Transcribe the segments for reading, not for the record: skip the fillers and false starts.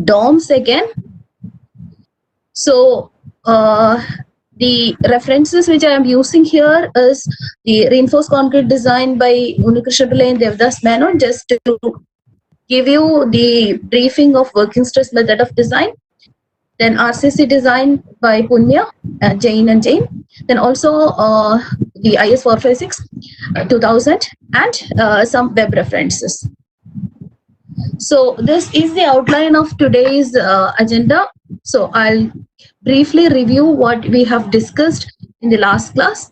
DOMS again. So the references which I am using here is the reinforced concrete design by Unikrishna Pillai and Devdas Menon, just to give you the briefing of working stress method of design. Then RCC design by Punya, Jain and Jain. Then also the IS 456 2000 and some web references. So this is the outline of today's agenda. So I'll briefly review what we have discussed in the last class,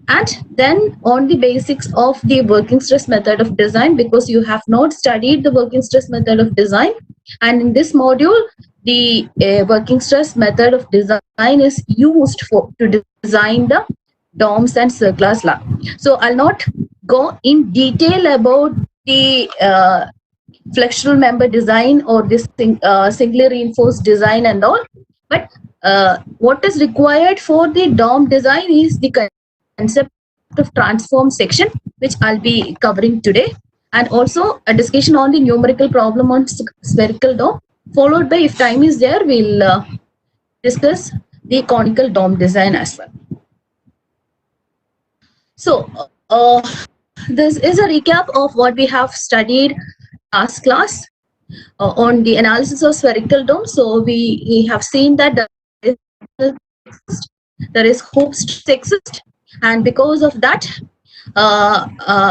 and then on the basics of the working stress method of design, because you have not studied the working stress method of design. And in this module, the working stress method of design is used to design the DOMS and circular slab. So I'll not go in detail about the flexural member design or this singly reinforced design and all, but what is required for the DOM design is the concept of transform section, which I'll be covering today, and also a discussion on the numerical problem on spherical DOM, followed by, if time is there, we'll discuss the conical DOM design as well. So this is a recap of what we have studied last class on the analysis of spherical dome. So we have seen that there is hoop stress exist, and because of that, and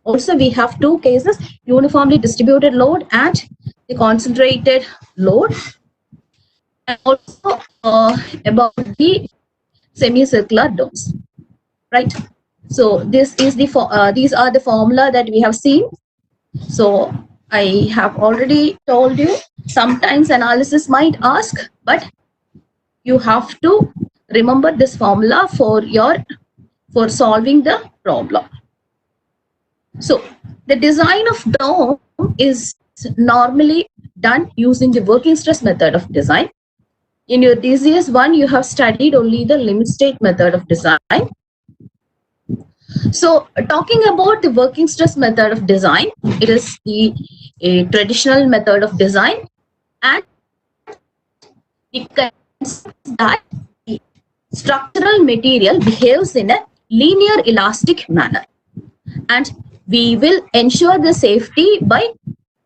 also we have two cases: uniformly distributed load and the concentrated load, and also about the semicircular domes, right? So this is the these are the formula that we have seen. So I have already told you, sometimes analysis might ask, but you have to remember this formula for solving the problem. So the design of dome is normally done using the working stress method of design. In your DCS 1, you have studied only the limit state method of design. So talking about the working stress method of design, it is a traditional method of design, and it considers that the structural material behaves in a linear elastic manner, and we will ensure the safety by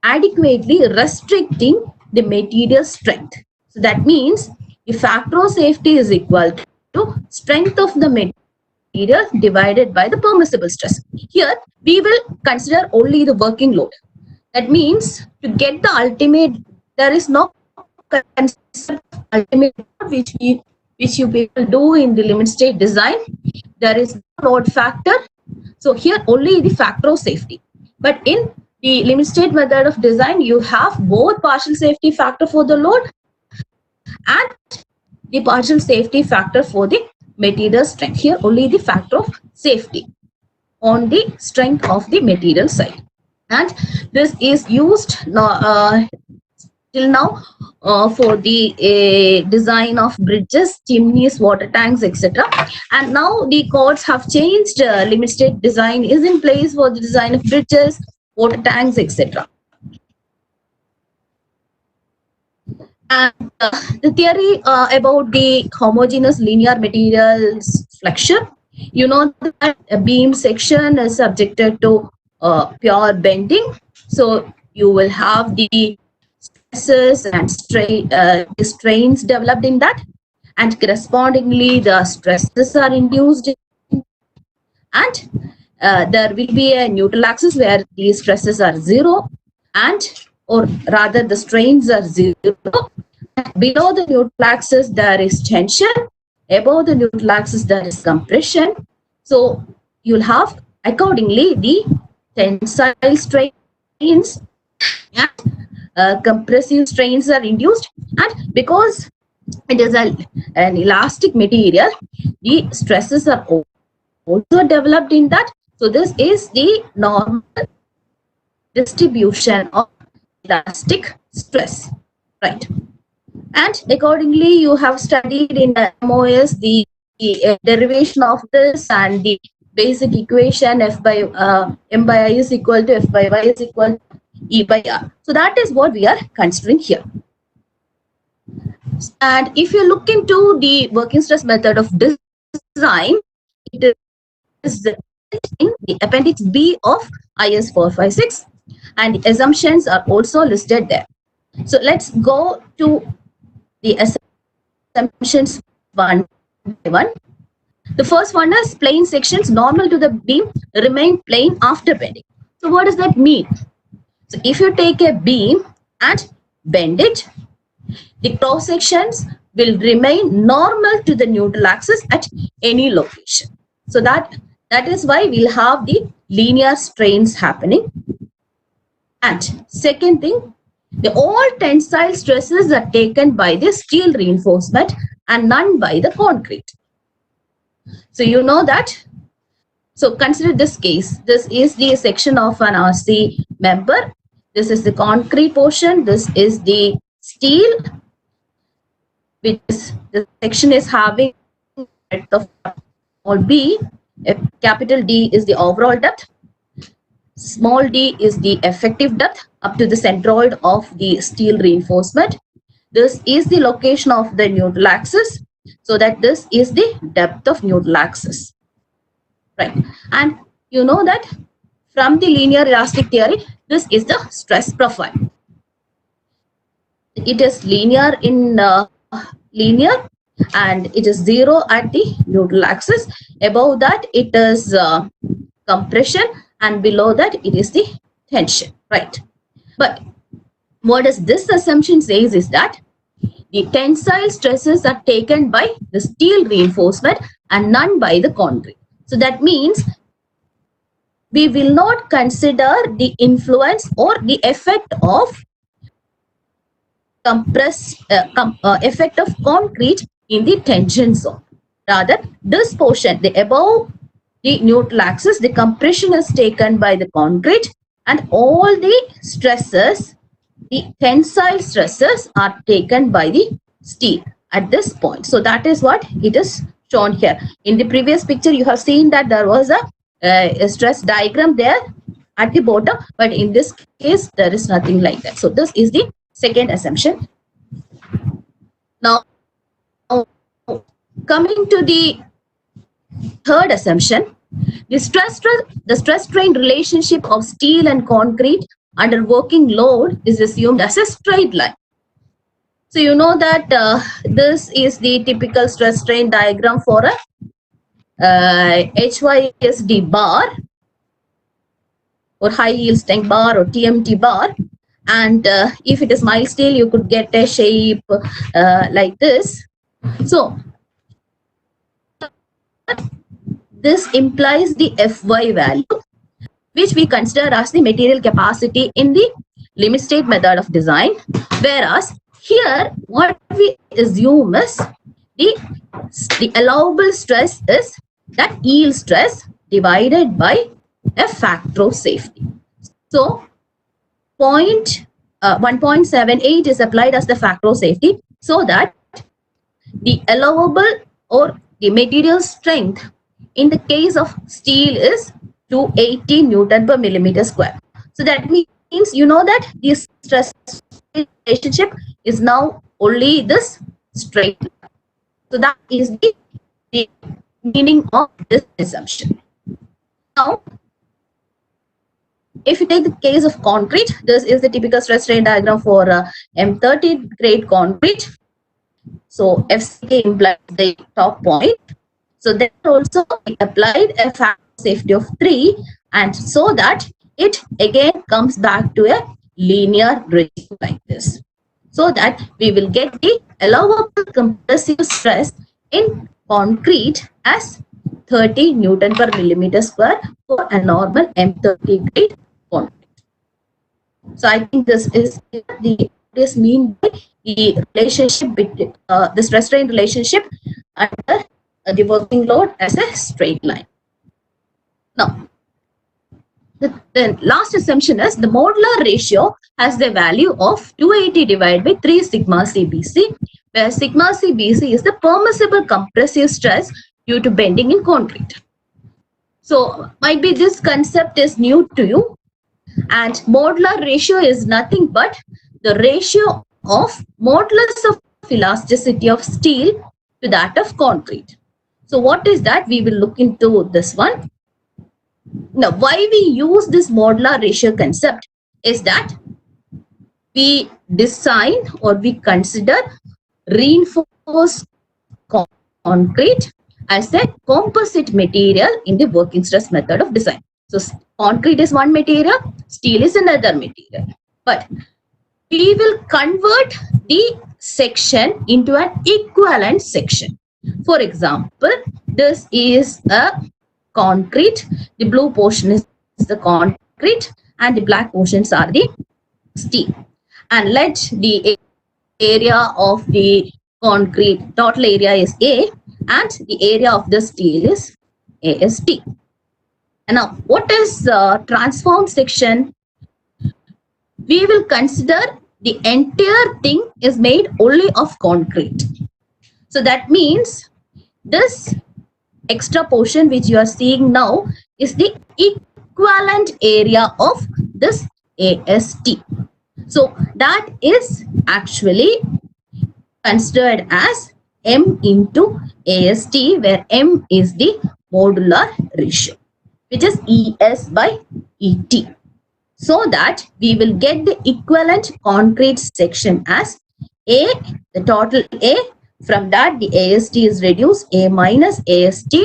adequately restricting the material strength. So that means if factor of safety is equal to strength of the material divided by the permissible stress. Here we will consider only the working load. That means to get the ultimate, there is no concept of ultimate which you people do in the limit state design. There is no load factor. So here only the factor of safety. But in the limit state method of design, you have both partial safety factor for the load and the partial safety factor for the material strength. Here only the factor of safety on the strength of the material side, and this is used till now for the design of bridges, chimneys, water tanks, etc. And now the codes have changed. Limit state design is in place for the design of bridges, water tanks, etc. And the theory about the homogeneous linear materials flexure, you know that a beam section is subjected to pure bending. So you will have the stresses and strains developed in that, and correspondingly the stresses are induced, and there will be a neutral axis where these stresses are zero, and or rather the strains are zero. Below the neutral axis there is tension, above the neutral axis there is compression. So you'll have accordingly the tensile strains and compressive strains are induced, and because it is an elastic material, the stresses are also developed in that. So this is the normal distribution of elastic stress, right? And accordingly, you have studied in MOS the derivation of this and the basic equation F by M by I is equal to F by Y is equal to E by R. So that is what we are considering here. And if you look into the working stress method of design, it is in the appendix B of IS 456, and the assumptions are also listed there. So let's go to the assumptions one by one. The first one is plane sections normal to the beam remain plane after bending. So what does that mean? So if you take a beam and bend it, the cross sections will remain normal to the neutral axis at any location. So that is why we'll have the linear strains happening. And second thing, all tensile stresses are taken by the steel reinforcement and none by the concrete. So you know that. So consider this case. This is the section of an RC member. This is the concrete portion. This is the steel, which is, the section is having breadth of small b. Capital D is the overall depth. Small d is the effective depth up to the centroid of the steel reinforcement. This is the location of the neutral axis. So that this is the depth of neutral axis. Right. And you know that from the linear elastic theory, this is the stress profile. It is linear in linear, and it is 0 at the neutral axis. Above that, it is compression, and below that, it is the tension. Right. But what does this assumption says is that the tensile stresses are taken by the steel reinforcement and none by the concrete. So that means we will not consider the influence or the effect of effect of concrete in the tension zone. Rather, this portion, the above the neutral axis, the compression is taken by the concrete, and all the stresses, the tensile stresses, are taken by the steel at this point. So that is what it is shown here. In the previous picture, you have seen that there was a stress diagram there at the bottom, but in this case, there is nothing like that. So this is the second assumption. Now, coming to the third assumption, the stress-strain relationship of steel and concrete under working load is assumed as a straight line. So you know that this is the typical stress strain diagram for a HYSD bar or high yield strength bar or TMT bar. And if it is mild steel, you could get a shape like this. So this implies the Fy value, which we consider as the material capacity in the limit state method of design. Whereas here, what we assume is the allowable stress is that yield stress divided by a factor of safety. So 1.78 is applied as the factor of safety, so that the allowable or the material strength in the case of steel is 280 Newton per millimeter square. So that means you know that this stress relationship is now only this straight line. So that is the meaning of this assumption. Now, if you take the case of concrete, this is the typical stress strain diagram for M30 grade concrete. So FCK implies the top point. So then also we applied a factor of safety of 3, and so that it again comes back to a linear regime like this. So that we will get the allowable compressive stress in concrete as 30 Newton per millimeter square for a normal M30 grade concrete. So I think this is this mean by the relationship between the stress strain relationship under the working load as a straight line. Now, the last assumption is the modular ratio has the value of 280 divided by 3 sigma CBC, where sigma CBC is the permissible compressive stress due to bending in concrete. So might be this concept is new to you. And modular ratio is nothing but the ratio of modulus of elasticity of steel to that of concrete. So what is that? We will look into this one. Now, why we use this modular ratio concept is that we design or we consider reinforced concrete as a composite material in the working stress method of design. So concrete is one material, steel is another material. But we will convert the section into an equivalent section. For example, this is a concrete, the blue portion is the concrete and the black portions are the steel. And let the area of the concrete, total area is A, and the area of the steel is AST. And now, what is transformed section? We will consider the entire thing is made only of concrete. So that means this extra portion which you are seeing now is the equivalent area of this AST. So that is actually considered as M into AST, where M is the modular ratio, which is ES by ET. So that we will get the equivalent concrete section as A, the total A. From that, the AST is reduced, A minus AST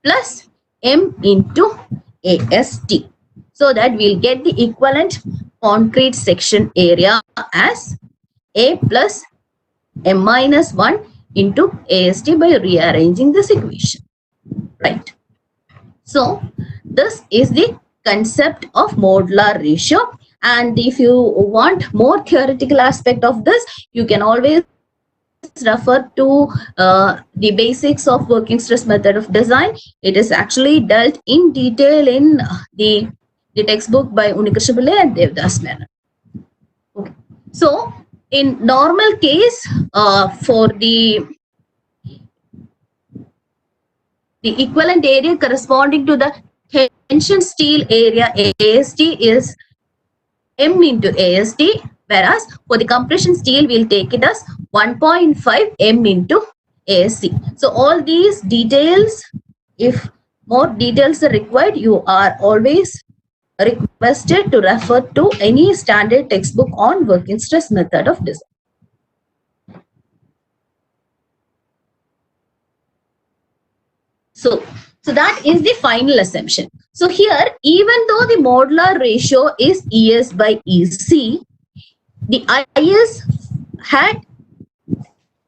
plus M into AST. So that we'll get the equivalent concrete section area as A plus M minus 1 into AST by rearranging this equation. Right. So this is the concept of modular ratio. And if you want more theoretical aspect of this, you can always refer to the basics of working stress method of design. It is actually dealt in detail in the textbook by Unikrishna Pillai and Devdas Menon. Okay. So in normal case, for the equivalent area corresponding to the tension steel area, AST is M into AST, whereas for the compression steel, we'll take it as 1.5 M into ASC. So all these details, if more details are required, you are always requested to refer to any standard textbook on working stress method of design. So that is the final assumption. So here, even though the modular ratio is ES by EC, the IS had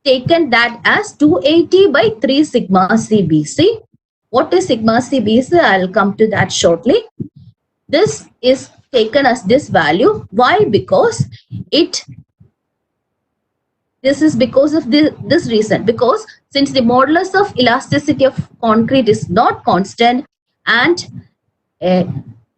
taken that as 280 by 3 sigma CBC. What is sigma CBC? I'll come to that shortly. This is taken as this value. Why? Because this is because of this reason. Because since the modulus of elasticity of concrete is not constant, and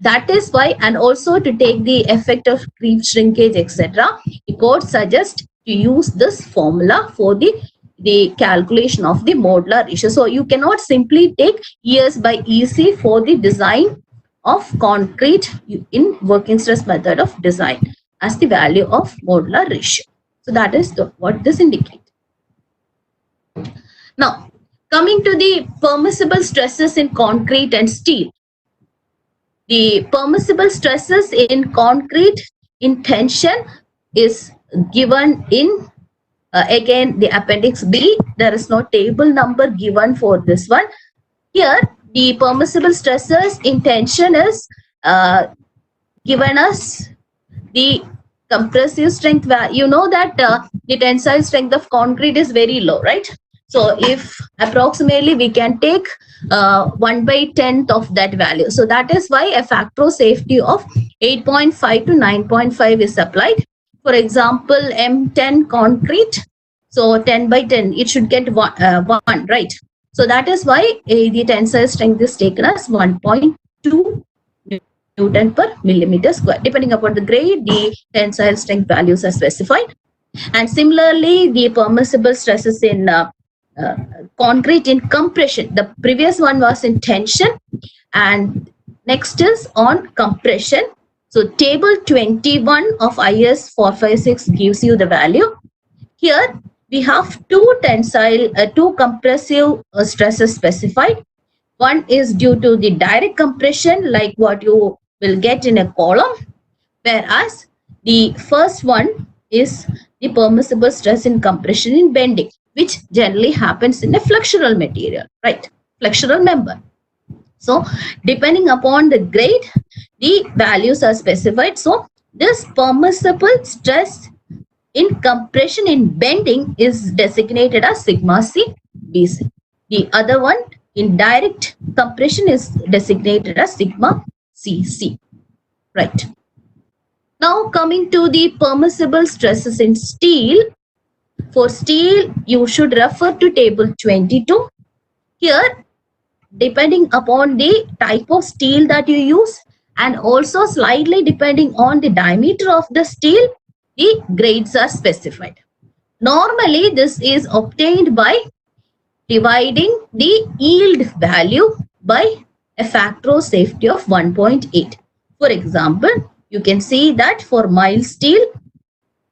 that is why, and also to take the effect of creep shrinkage, etc., the code suggests to use this formula for the calculation of the modular ratio. So you cannot simply take ES by EC for the design of concrete in working stress method of design as the value of modular ratio. So that is what this indicates. Now, coming to the permissible stresses in concrete and steel. The permissible stresses in concrete in tension is given in again the appendix B. There is no table number given for this one. Here the permissible stresses in tension is given us the compressive strength. You know that the tensile strength of concrete is very low, right? So if approximately we can take 1/10 of that value. So that is why a factor of safety of 8.5 to 9.5 is applied. For example, M10 concrete. So 10/10, it should get 1, right? So that is why the tensile strength is taken as 1.2 Newton per millimeter square. Depending upon the grade, the tensile strength values are specified. And similarly, the permissible stresses in concrete in compression. The previous one was in tension, and next is on compression. So table 21 of IS 456 gives you the value. Here we have two compressive stresses specified. One is due to the direct compression, like what you will get in a column, whereas the first one is the permissible stress in compression in bending, which generally happens in a flexural material, right? Flexural member. So depending upon the grade, the values are specified. So this permissible stress in compression in bending is designated as sigma c BC. The other one in direct compression is designated as sigma cc, right? Now coming to the permissible stresses in steel. For steel, you should refer to table 22. Here, depending upon the type of steel that you use and also slightly depending on the diameter of the steel, the grades are specified. Normally, this is obtained by dividing the yield value by a factor of safety of 1.8. For example, you can see that for mild steel,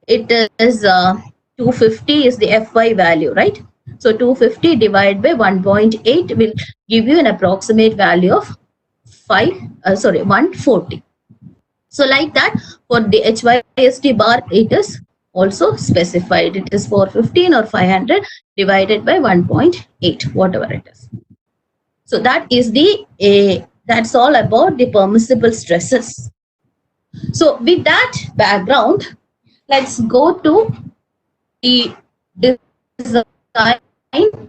it is 250 is the Fy value, right? So 250 divided by 1.8 will give you an approximate value of 140. So like that, for the HYSD bar, it is also specified. It is 415 or 500 divided by 1.8, whatever it is. So that is that's all about the permissible stresses. So with that background, let's go to the design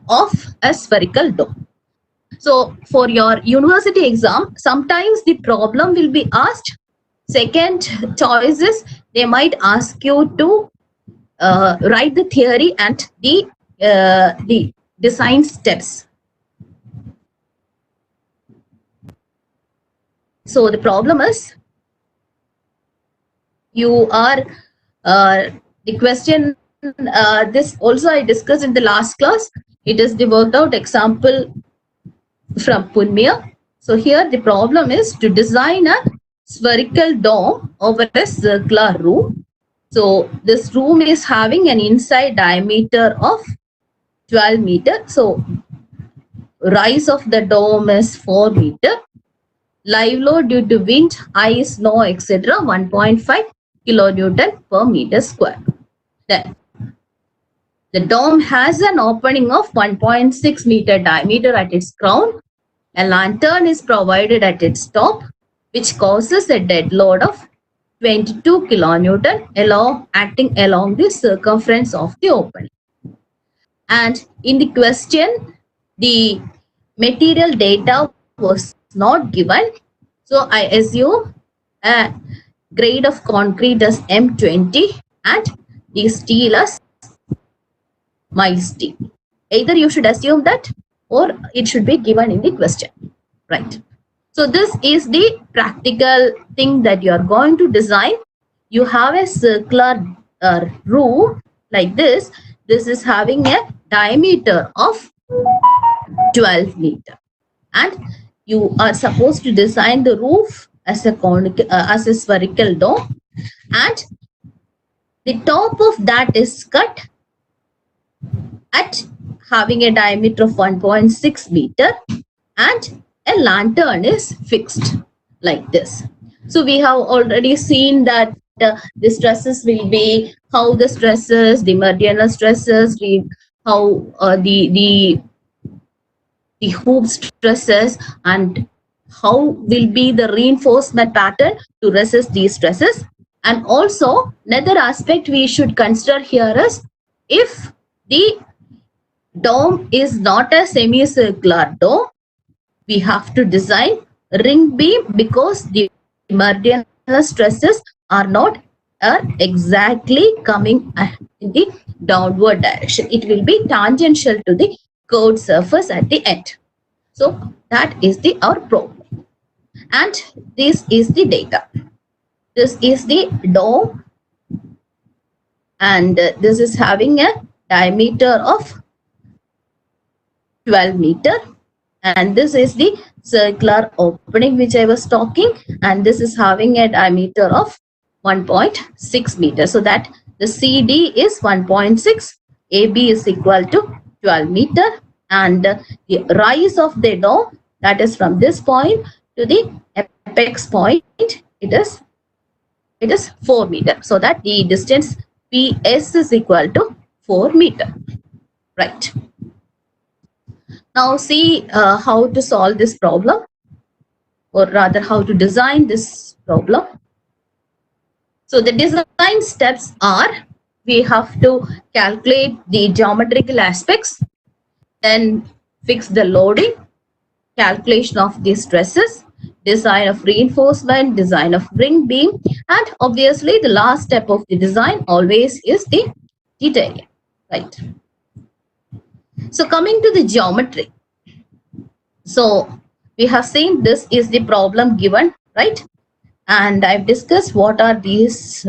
of a spherical dome. So for your university exam, sometimes the problem will be asked. Second choice is they might ask you to write the theory and the design steps. So the problem is you are the question. This also I discussed in the last class. It is the worked out example from Punmia. So here the problem is to design a spherical dome over a circular room. So this room is having an inside diameter of 12 meter. So rise of the dome is 4 meter. Live load due to wind, ice, snow, etc. 1.5 kilonewton per meter square. Then the dome has an opening of 1.6 meter diameter at its crown. A lantern is provided at its top, which causes a dead load of 22 kilonewton acting along the circumference of the opening. And in the question, the material data was not given. So I assume a grade of concrete as M20 and the steel as mild steel. Either you should assume that or it should be given in the question, right? So this is the practical thing that you are going to design. You have a circular room like this. This is having a diameter of 12 meter, and you are supposed to design the roof as a spherical dome, and the top of that is cut at having a diameter of 1.6 meter, and a lantern is fixed like this. So we have already seen that the stresses will be how the stresses, the meridional stresses, how the hoop stresses, and how will be the reinforcement pattern to resist these stresses. And also another aspect we should consider here is if the dome is not a semicircular dome, we have to design ring beam because the meridional stresses are not exactly coming in the downward direction. It will be tangential to the curved surface at the end. So that is our problem. And this is the data. This is the dome, and this is having a diameter of 12 meter, and this is the circular opening which I was talking, and this is having a diameter of 1.6 meters. So that the CD is 1.6, AB is equal to 12 meter, and the rise of the dome, that is from this point to the apex point, it is 4 meter. So that the distance PS is equal to 4 meter. Right. Now see how to solve this problem, or rather how to design this problem. So the design steps are, we have to calculate the geometrical aspects, then fix the loading, calculation of the stresses, design of reinforcement, design of ring beam, and obviously the last step of the design always is the detailing, right? So coming to the geometry. So we have seen this is the problem given, right? And I've discussed what are these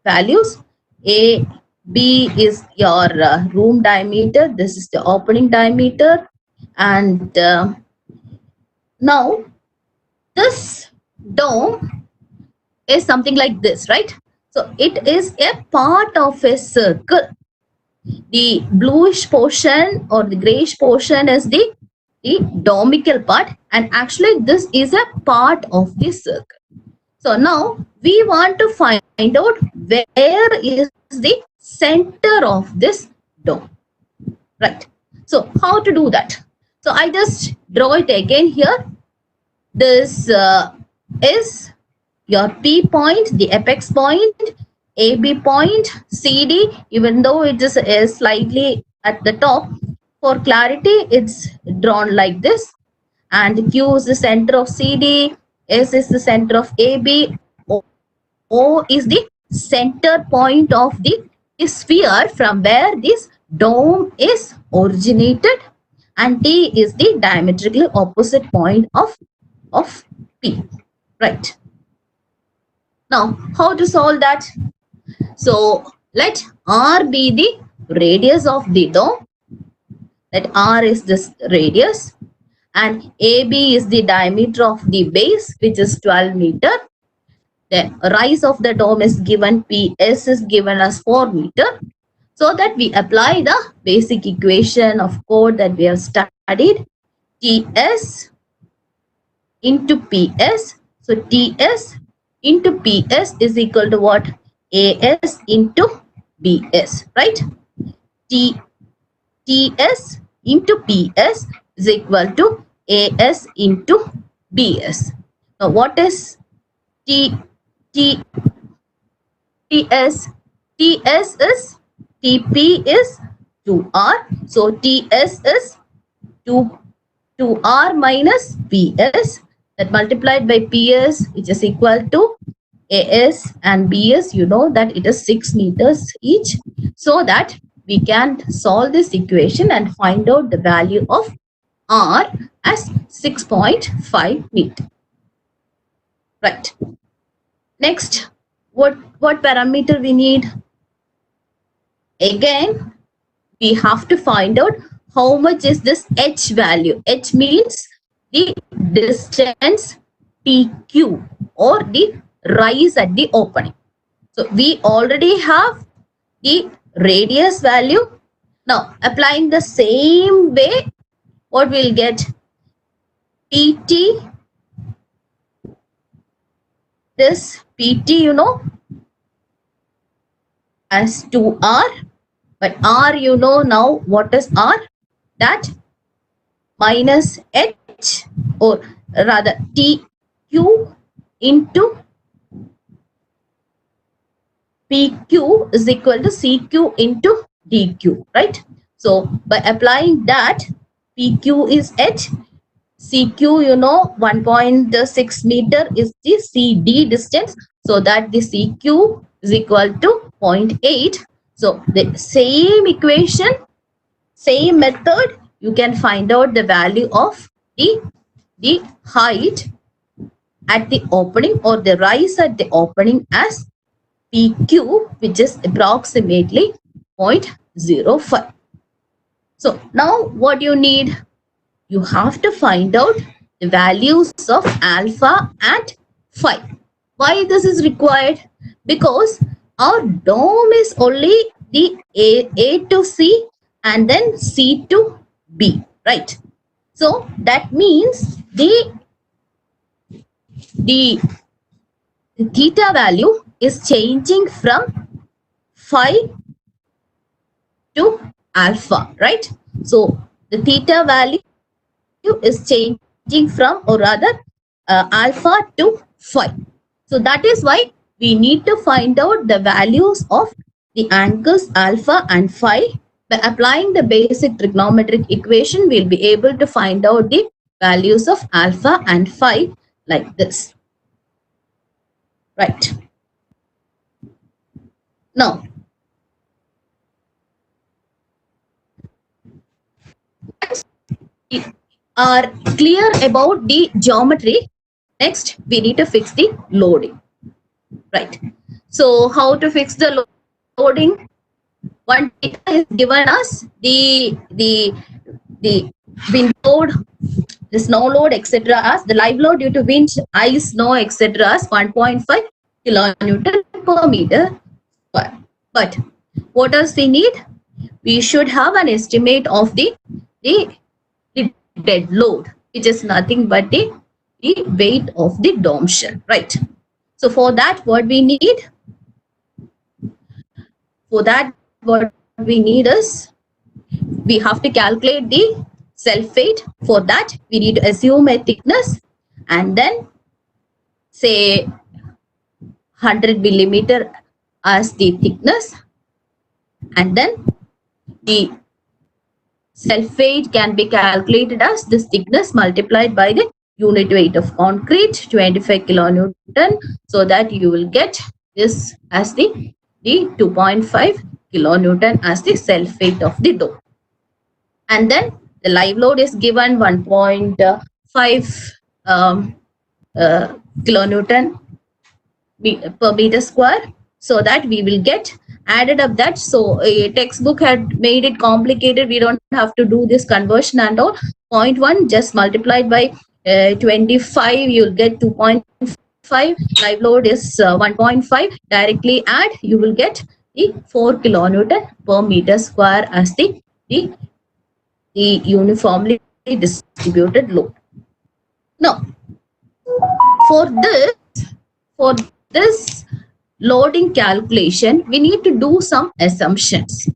values. A, B is your room diameter. This is the opening diameter. And now this dome is something like this, right? So it is a part of a circle. The bluish portion or the grayish portion is the domical part, and actually this is a part of the circle. So now we want to find out where is the center of this dome, right? So how to do that? So I just draw it again here. This is your P point, the apex point, AB point, CD, even though it is slightly at the top, for clarity it's drawn like this, and Q is the center of CD, S is the center of AB, O is the center point of the sphere from where this dome is originated, and T is the diametrically opposite point of P, right? Now how to solve that? So let R be the radius of the dome. Let R is this radius, and AB is the diameter of the base, which is 12 meter. The rise of the dome is given, PS is given as 4 meter. So that we apply the basic equation of chord that we have studied, TS into PS. So TS into PS is equal to what? AS into BS, right? TS into PS is equal to AS into BS. Now what is TS? TS is, TP is 2R. So TS is 2R minus PS, that multiplied by PS, which is equal to AS and BS. You know that it is 6 meters each, so that we can solve this equation and find out the value of R as 6.5 meter. Right. Next, what parameter we need? Again, we have to find out how much is this H value. H means the distance PQ, or the rise at the opening. So we already have the radius value. Now applying the same way, what we'll get? PT, this PT, you know, as 2R, but R, you know now what is R? That minus H, or rather TQ into PQ is equal to CQ into DQ, right? So by applying that, PQ is H, CQ, you know, 1.6 meter is the CD distance, so that the CQ is equal to 0.8. So the same equation, same method, you can find out the value of the height at the opening, or the rise at the opening, as PQ, which is approximately 0.05. So now what you need? you have to find out the values of alpha and phi. Why this is required? Because our dome is only the A to C and then C to B, right? So that means the theta value is changing from phi to alpha, right? So the theta value is changing from, or rather, alpha to phi. So that is why we need to find out the values of the angles alpha and phi. By applying the basic trigonometric equation, we'll be able to find out the values of alpha and phi like this. Right. Now, we are clear about the geometry. Next, we need to fix the loading. Right. So, how to fix the loading? One data is given us the wind load, the snow load, etc. as the live load due to wind, ice, snow, etc. as 1.5 kilonewton per meter square. But what else we need? We should have an estimate of the dead load, which is nothing but the weight of the dome shell, right? So for that, what we need? For that, what we need is, we have to calculate the self weight. For that, we need to assume a thickness and then say 100 millimeter as the thickness, and then the self weight can be calculated as this thickness multiplied by the unit weight of concrete, 25 kilonewton, so that you will get this as the 2.5 kilonewton as the self weight of the dome. And then the live load is given 1.5 kilonewton per meter square, so that we will get added up that. So a textbook had made it complicated. We don't have to do this conversion and all. 0.1 just multiplied by 25, you'll get 2.5. Live load is 1.5. Directly add, you will get the 4 kilonewton per meter square as the uniformly distributed load. Now, for this loading calculation, we need to do some assumptions.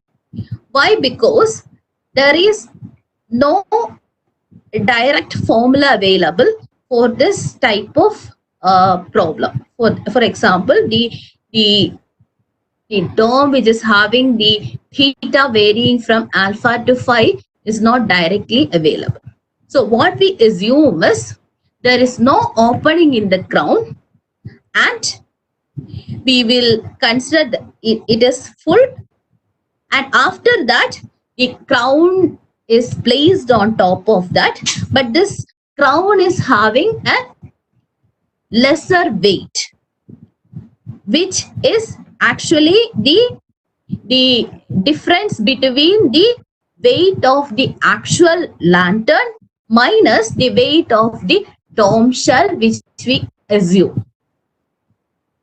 Why? Because there is no direct formula available for this type of problem. For example, the dome which is having the theta varying from alpha to phi is not directly available. So what we assume is there is no opening in the crown, and we will consider that it is full, and after that the crown is placed on top of that, but this crown is having a lesser weight, which is actually the difference between the weight of the actual lantern minus the weight of the dome shell which we assume.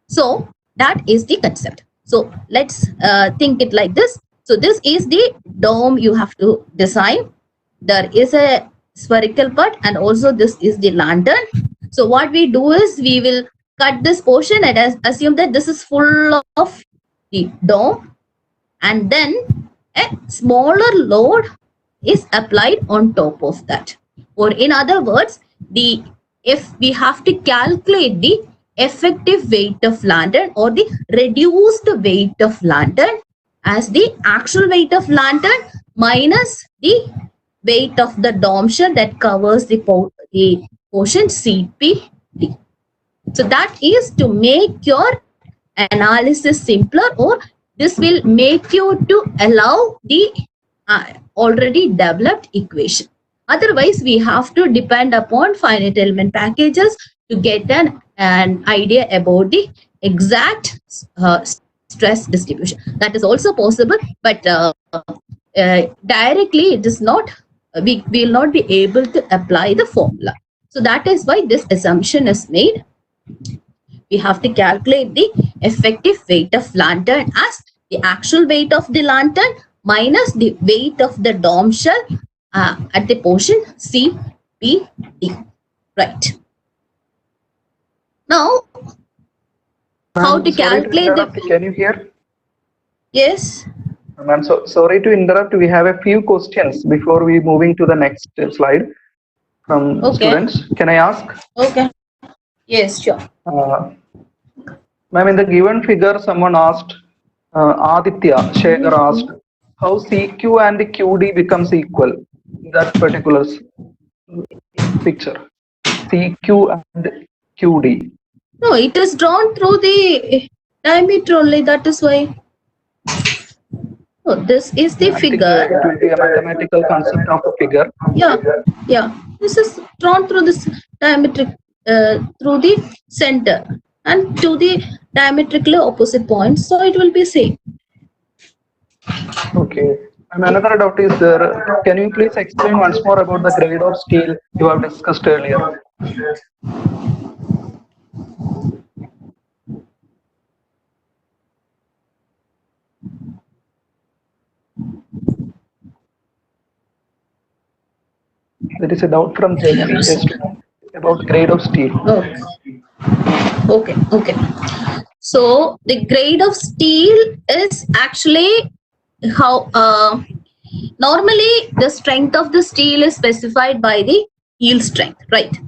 So that is the concept. So let's think it like this. So this is the dome you have to design. There is a spherical part, and also this is the lantern. So what we do is we will cut this portion and assume that this is full of the dome, and then a smaller load is applied on top of that. Or in other words, if we have to calculate the effective weight of lantern or the reduced weight of lantern as the actual weight of lantern minus the weight of the dome shell that covers the portion CPD. So that is to make your analysis simpler, or this will make you to allow the already developed equation. Otherwise, we have to depend upon finite element packages to get an idea about the exact stress distribution. That is also possible, but directly it is not we will not be able to apply the formula. So that is why this assumption is made. We have to calculate the effective weight of lantern as the actual weight of the lantern minus the weight of the dome shell at the portion CPD. Right. Now, how to calculate the... Can you hear? Yes. I'm so sorry to interrupt. We have a few questions before we moving to the next slide from students. Can I ask? Okay. Yes, sure. Ma'am, in the given figure, someone asked, Aditya Shekhar asked, how CQ and QD becomes equal in that particular picture. CQ and QD. No, it is drawn through the diameter only. That is why. So this is the figure. It will be a mathematical concept of a figure. Yeah. This is drawn through this diametric through the center and to the diametrically opposite points. So it will be same. Okay. And another doubt is there. Can you please explain once more about the grade of steel you have discussed earlier? There is a doubt from JP about grade of steel. Okay. So the grade of steel is actually how normally the strength of the steel is specified by the yield strength, right?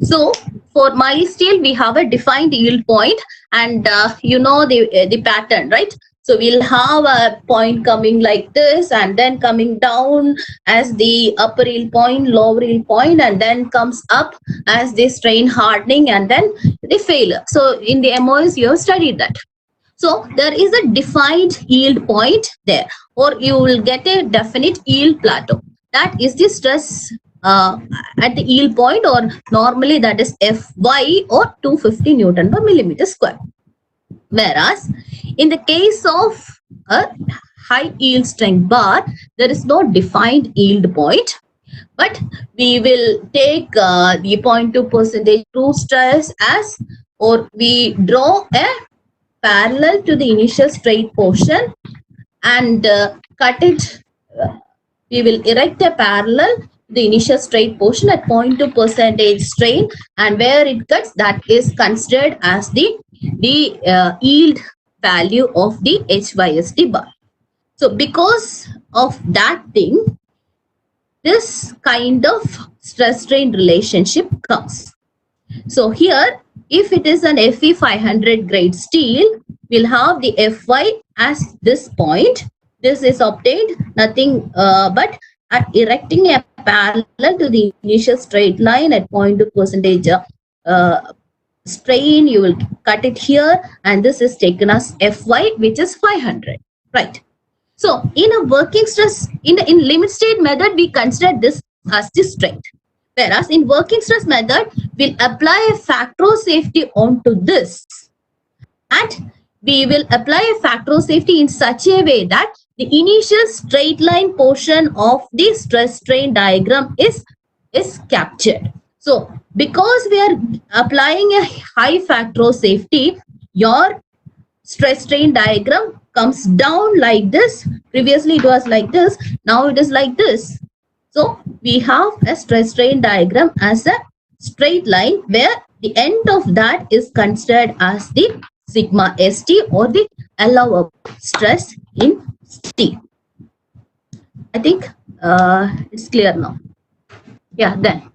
So for mild steel we have a defined yield point, and you know the pattern, right? So we'll have a point coming like this and then coming down as the upper yield point, lower yield point, and then comes up as the strain hardening and then the failure. So in the MOS you have studied that. So there is a defined yield point there, or you will get a definite yield plateau. That is the stress at the yield point, or normally that is Fy, or 250 Newton per millimeter square. Whereas in the case of a high yield strength bar, there is no defined yield point, but we will take the 0.2% true stress as, or we draw a parallel to the initial straight portion and cut it. We will erect a parallel to the initial straight portion at 0.2% strain, and where it cuts, that is considered as the yield value of the HYSD bar. So because of that thing, this kind of stress strain relationship comes. So here, if it is an Fe 500 grade steel, we'll have the Fy as this point. This is obtained nothing but at erecting a parallel to the initial straight line at 0.2% strain. You will cut it here, and this is taken as Fy, which is 500, right? So in a working stress, in limit state method, we consider this as the strength. Whereas in working stress method, we'll apply a factor of safety onto this, and we will apply a factor of safety in such a way that the initial straight line portion of the stress strain diagram is captured. So because we are applying a high factor of safety, your stress strain diagram comes down like this. Previously it was like this, now it is like this. So we have a stress strain diagram as a straight line, where the end of that is considered as the sigma st, or the allowable stress in steel. I think it's clear now. Yeah, then.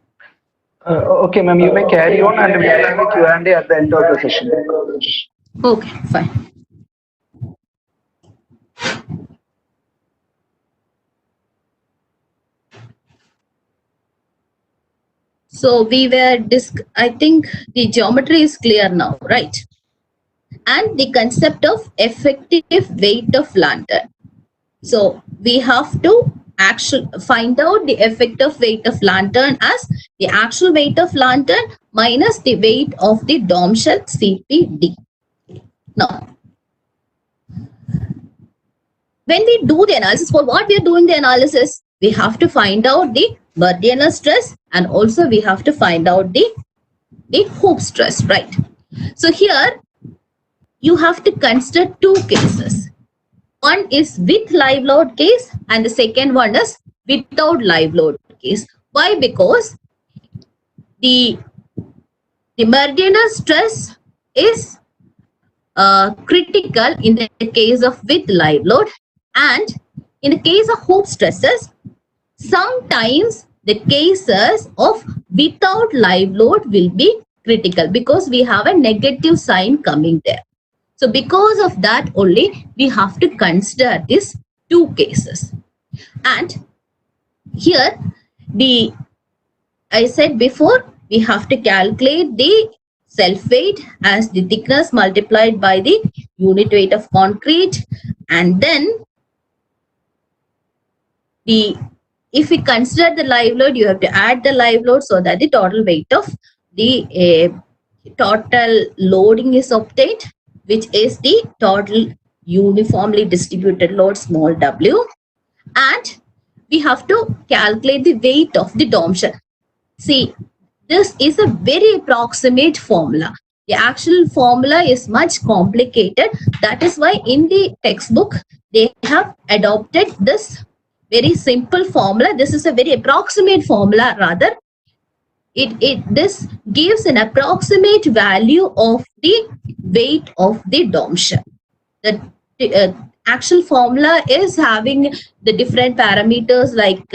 Okay, ma'am, you may carry on, and we will have a Q&A at the end of the session. Okay, fine. So we were I think the geometry is clear now, right? And the concept of effective weight of lantern. So we have to actually find out the effective weight of lantern as the actual weight of lantern minus the weight of the dome shell CPD. Now, when we do the analysis, for what we are doing the analysis, we have to find out the Meridianal stress, and also we have to find out the Hoop stress, right? So here you have to consider two cases. One is with live load case and the second one is without live load case. Why? Because the Meridianal stress is critical in the case of with live load, and in the case of hoop stresses, sometimes the cases of without live load will be critical because we have a negative sign coming there. So because of that only we have to consider these two cases. And here I said before, we have to calculate the self weight as the thickness multiplied by the unit weight of concrete, and then if we consider the live load, you have to add the live load so that the total weight of the total loading is obtained, which is the total uniformly distributed load, small w, and we have to calculate the weight of the dome shell. See, this is a very approximate formula. The actual formula is much complicated. That is why in the textbook they have adopted this very simple formula. This is a very approximate formula rather. This gives an approximate value of the weight of the dome shell. The actual formula is having the different parameters, like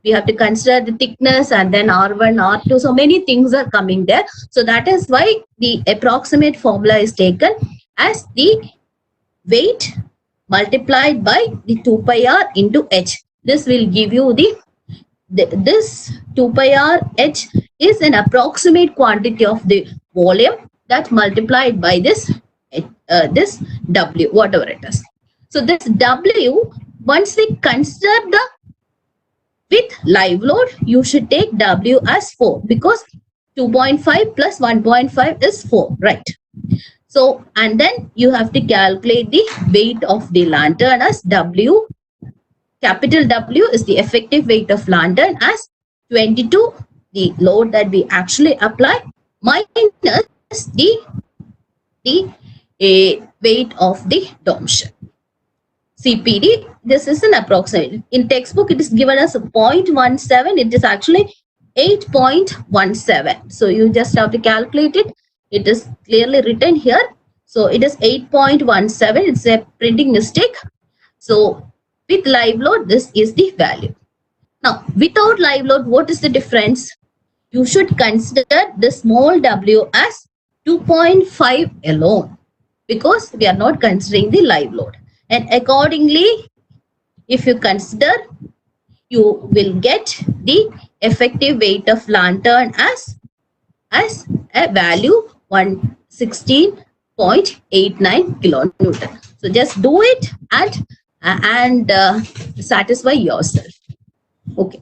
we have to consider the thickness and then R1, R2. So many things are coming there. So that is why the approximate formula is taken as the weight multiplied by the 2 pi r into h. This will give you this 2 pi r h is an approximate quantity of the volume that multiplied by this W, whatever it is. So this W, once we consider the with live load, you should take W as 4 because 2.5 plus 1.5 is 4, right? So, and then you have to calculate the weight of the lantern as W. Capital W is the effective weight of lantern as 22, the load that we actually apply, minus the weight of the dome shell. CPD, this is an approximate. In textbook, it is given as 0.17. It is actually 8.17. So you just have to calculate it. It is clearly written here. So it is 8.17. It's a printing mistake. So with live load, this is the value. Now, without live load, what is the difference? You should consider the small w as 2.5 alone because we are not considering the live load. And accordingly, if you consider, you will get the effective weight of lantern as a value 116.89 kilonewton. So just do it and satisfy yourself. Okay.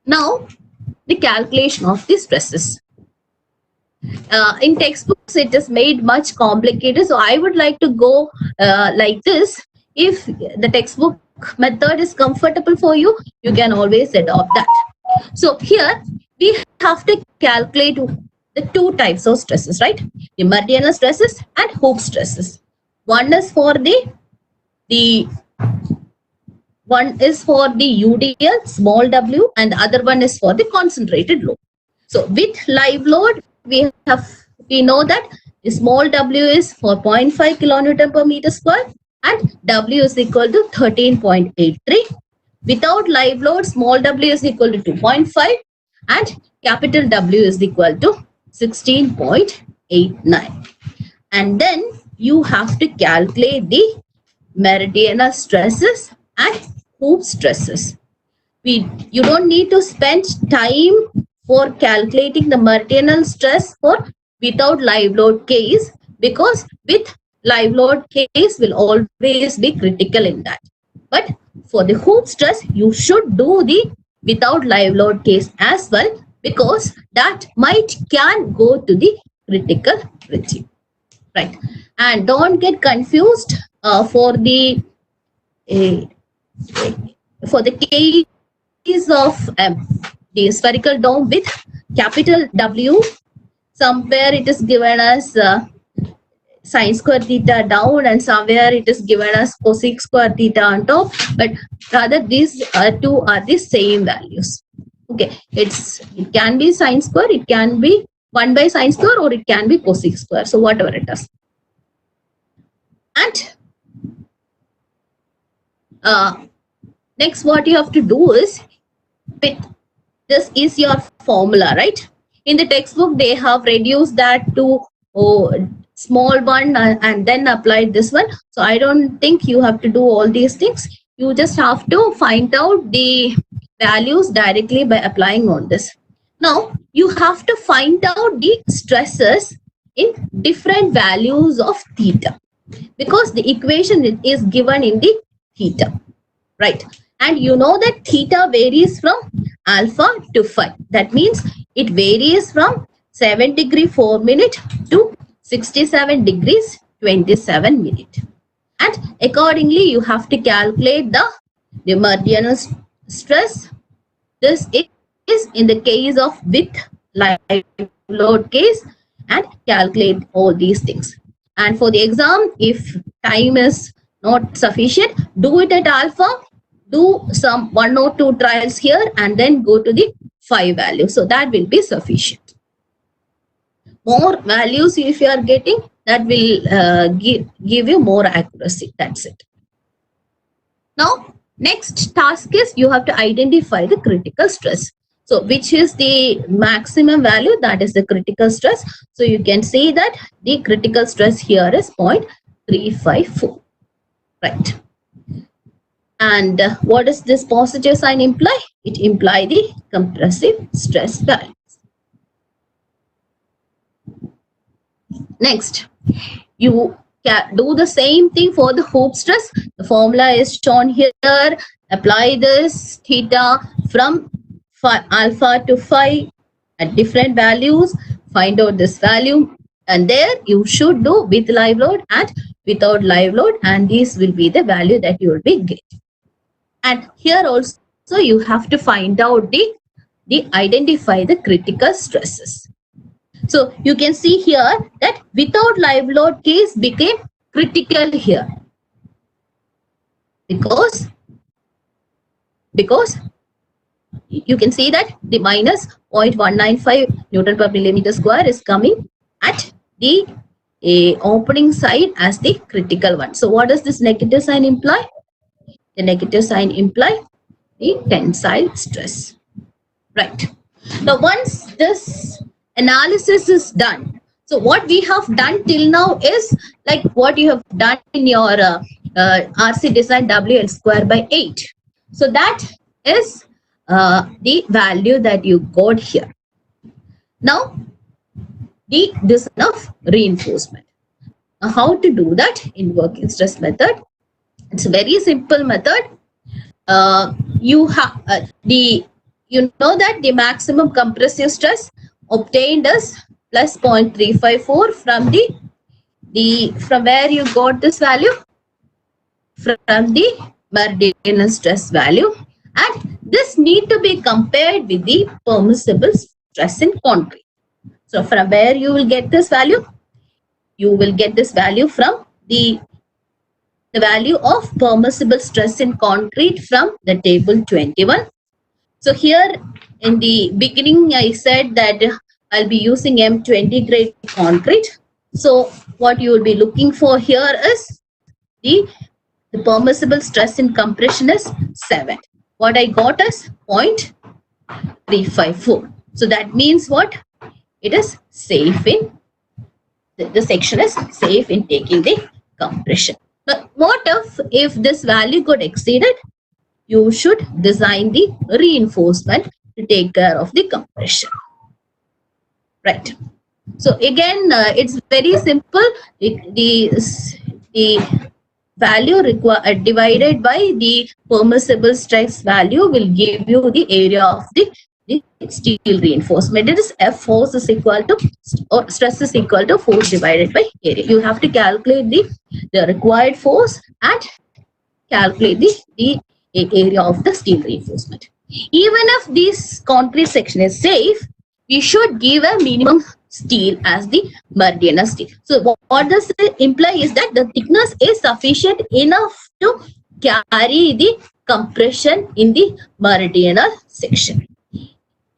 Now, the calculation of the stresses. In textbooks, it is made much complicated. So I would like to go like this. If the textbook method is comfortable for you, you can always adopt that. So here we have to calculate the two types of stresses, right? The Meridianal stresses and hoop stresses. One is for the UDL, small w, and the other one is for the concentrated load. So with live load, we know that the small w is 4.5 kilonewton per meter square and w is equal to 13.83. Without live load, small w is equal to 2.5 and capital W is equal to 16.89. And then you have to calculate the Meridianal stresses and hoop stresses. You don't need to spend time for calculating the Meridianal stress for without live load case because with live load case will always be critical in that. But for the hoop stress, you should do the without live load case as well because that can go to the critical regime, right? And don't get confused for the for the case of the spherical dome with capital W, somewhere it is given as sine square theta down, and somewhere it is given as cosec square theta on top, but rather these two are the same values. Okay, it can be sine square, it can be 1 by sine square, or it can be cosec square, so whatever it is. And next what you have to do is, this is your formula, right? In the textbook they have reduced that to small one and then applied this one. So I don't think you have to do all these things. You just have to find out the values directly by applying on this. Now you have to find out the stresses in different values of theta, because the equation is given in the theta, right? And you know that theta varies from alpha to phi. That means it varies from 7 degree 4 minute to 67 degrees 27 minute. And accordingly, you have to calculate the meridional stress. This is in the case of with live load case, and calculate all these things. And for the exam, if time is not sufficient, do it at alpha, do some 1 or 2 trials here, and then go to the phi value. So that will be sufficient. More values if you are getting, that will give you more accuracy. That's it. Now, next task is you have to identify the critical stress. So which is the maximum value, that is the critical stress. So you can see that the critical stress here is 0.354, right? And what does this positive sign imply? It implies the compressive stress balance. Next, you can do the same thing for the hoop stress. The formula is shown here. Apply this theta from alpha to phi at different values. Find out this value, and there you should do with live load and without live load, and this will be the value that you will be getting. And here also you have to find out the identify the critical stresses. So you can see here that without live load case became critical here, because you can see that the minus 0.195 Newton per millimeter square is coming at the opening side as the critical one. So what does this negative sign imply? The negative sign imply the tensile stress, right? Now once this analysis is done, so what we have done till now is like what you have done in your RC design WL square by 8. So that is the value that you got here. Now the design of reinforcement. Now how to do that in working stress method? It's a very simple method. You have you know that the maximum compressive stress obtained is plus 0.354 from from where you got this value, from the meridional stress value, and this need to be compared with the permissible stress in concrete. So from where you will get this value? You will get this value from the value of permissible stress in concrete from the table 21. So here in the beginning I said that I'll be using M20 grade concrete. So what you will be looking for here is the permissible stress in compression is 7. What I got is 0.354. So that means what? It is safe in, the section is safe in taking the compression. But what if this value got exceeded? You should design the reinforcement to take care of the compression, right? So again, it's very simple. The value divided by the permissible stress value will give you the area of the steel reinforcement. It is F force is equal to, or stress is equal to force divided by area. You have to calculate the required force and calculate the area of the steel reinforcement. Even if this concrete section is safe, we should give a minimum steel as the meridional steel. So what does it imply is that the thickness is sufficient enough to carry the compression in the meridional section.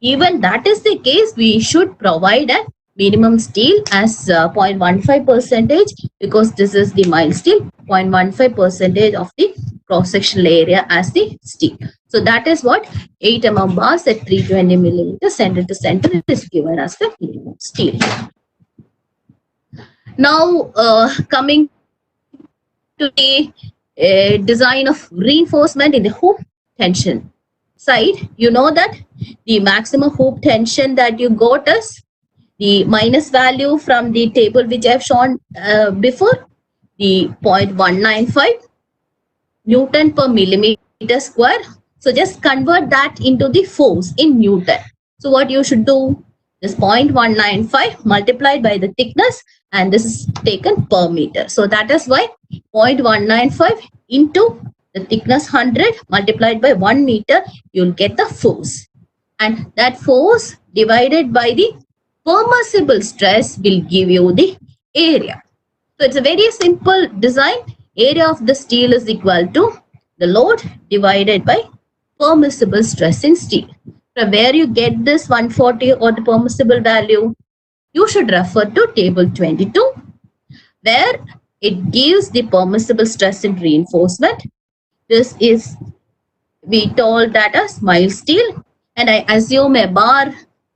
Even that is the case, we should provide a minimum steel as 0.15 percentage, because this is the mild steel, 0.15 percentage of the cross-sectional area as the steel. So that is what 8 mm bars at 320 millimeters center to center is given as the minimum steel. Now coming to the design of reinforcement in the hoop tension side, you know that the maximum hoop tension that you got is the minus value from the table which I have shown before, the 0.195 Newton per millimeter square. So just convert that into the force in Newton. So what you should do is 0.195 multiplied by the thickness, and this is taken per meter. So that is why 0.195 into the thickness 100 multiplied by 1 meter, you'll get the force. And that force divided by the permissible stress will give you the area. So it's a very simple design. Area of the steel is equal to the load divided by permissible stress in steel. From where you get this 140 or the permissible value, you should refer to table 22, where it gives the permissible stress in reinforcement. This is, we told that as mild steel, and I assume a bar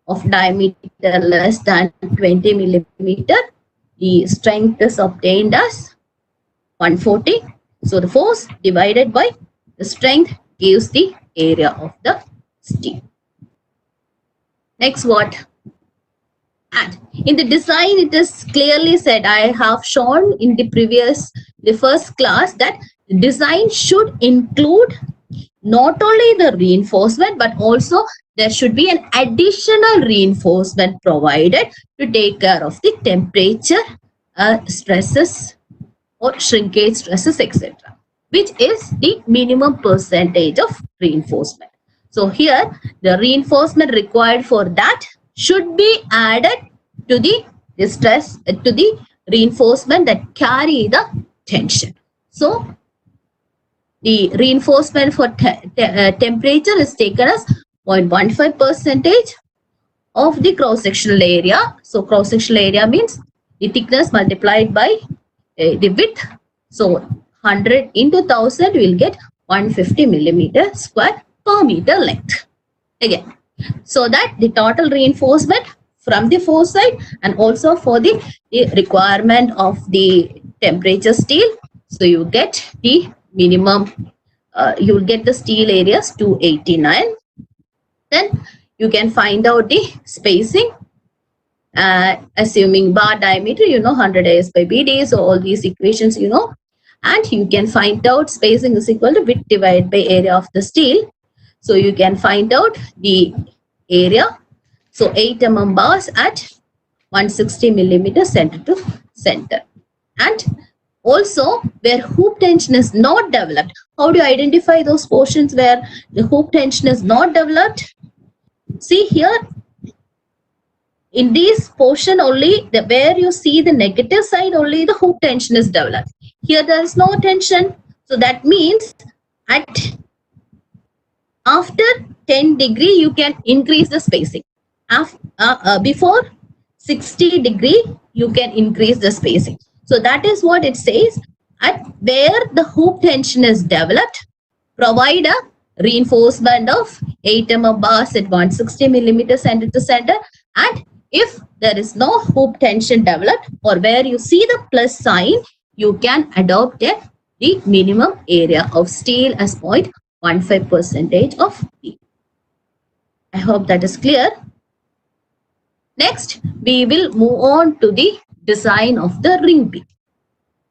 of diameter less than 20 millimeter. The strength is obtained as 140. So the force divided by the strength gives the area of the steel. Next, what? And in the design, it is clearly said, I have shown in the first class, that the design should include not only the reinforcement, but also there should be an additional reinforcement provided to take care of the temperature stresses or shrinkage stresses, etc., which is the minimum percentage of reinforcement. So here the reinforcement required for that should be added to the stress, to the reinforcement that carry the tension. So the reinforcement for temperature is taken as 0.15 percentage of the cross-sectional area. So cross-sectional area means the thickness multiplied by the width. So 100 into 1000 will get 150 millimeter square per meter length. Again, so that the total reinforcement from the force side and also for the requirement of the temperature steel. So you get the minimum, you will get the steel areas 289. Then you can find out the spacing, assuming bar diameter, you know, 100 AS by BD. So all these equations, you know, and you can find out spacing is equal to width divided by area of the steel. So you can find out the area. So 8 mm bars at 160 millimeter center to center. And also where hoop tension is not developed, how do you identify those portions where the hoop tension is not developed? See here, in this portion only, where you see the negative side, only the hoop tension is developed. Here there is no tension. So that means after 10 degree, you can increase the spacing. Before 60 degree, you can increase the spacing. So that is what it says. At where the hoop tension is developed, provide a reinforcement of 8 mm bars at 160 millimeter center to center. And if there is no hoop tension developed, or where you see the plus sign, you can adopt the minimum area of steel as 0.15 percentage of B. I hope that is clear. Next, we will move on to the design of the ring beam.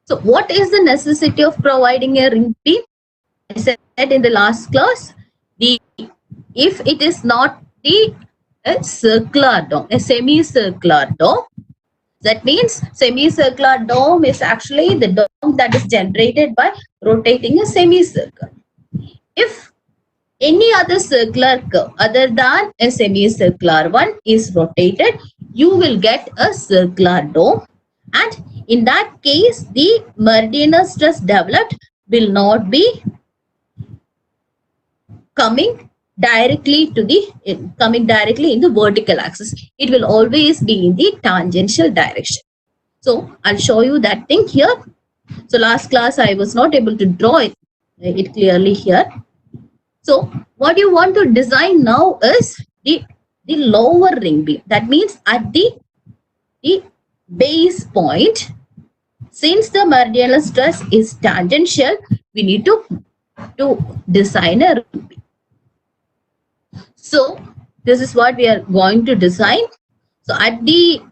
So what is the necessity of providing a ring beam? I said in the last class, if it is not a circular dome, a semicircular dome, that means semicircular dome is actually the dome that is generated by rotating a semicircle. if any other circular curve other than a semicircular one is rotated, you will get a circular dome. And in that case, the meridional stress developed will not be coming directly in the vertical axis. It will always be in the tangential direction. So I'll show you that thing here. So last class I was not able to draw it clearly here. So what you want to design now is the lower ring beam. That means at the base point, since the meridional stress is tangential, we need to design a ring beam. So this is what we are going to design. So at the